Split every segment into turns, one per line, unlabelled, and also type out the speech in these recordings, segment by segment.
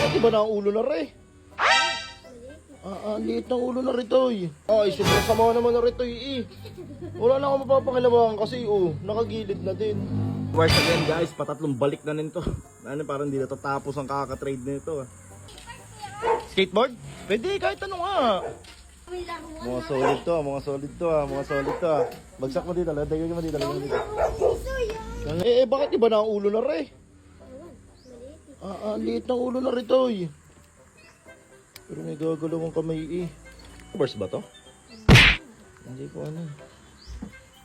Bakit iba na ang ulo na re? Liit ng ulo na rito eh. Ay, sobrang sama naman na rito eh. Wala na akong mapapakilabangan kasi nakagilid na din. Once again guys, patatlong balik na nito. Parang hindi na tatapos ang kaka-trade nito. Skateboard? Pwede, kahit ano nga. Mga solid to, mga solid to, mga solid to. Bagsak mo dito, lagay mo dito, lagay mo dito. Bakit iba na ang ulo na re? Liit ng ulo na rito eh. Pero may gagalawang kamay eh. Burst ba to? Hindi ko ano.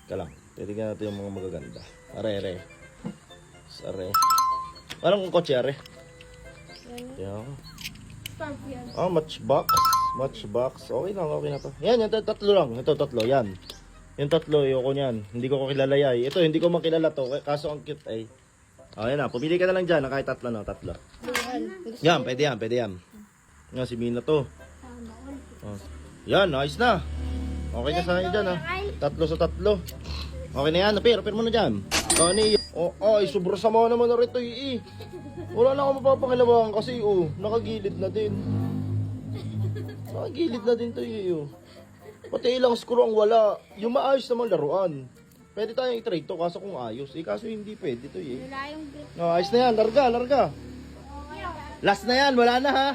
Ika lang, titignan natin yung mga magaganda. Are. Sare. Anong kotse are? Yan. Matchbox. Matchbox. Okay na to. Yan, yung tatlo lang. Ito, tatlo, yan. Yung tatlo, ayoko niyan. Hindi ko kilala yan. Ito, hindi ko makilala to. Kaso ang cute ay. Yan na, pumili ka na lang dyan. Kahit tatlo na, tatlo. Yan, pwede yan. Yan, si Mina to. Yan, nice na. Okay na sa akin dyan, ha. Tatlo sa tatlo. Okay na yan, pero mo na dyan. Ay, sobrang sama naman na rito, eh. Wala na akong mapapakilabangan kasi, nakagilid na din. Nakagilid na din to, eh. Pati ilang screw ang wala. Yung maayos naman laruan. Pwede tayong i-trade to, kaso kung ayos. Kaso hindi pwede to, eh. Ayos na yan, larga. Last na yan, wala na, ha.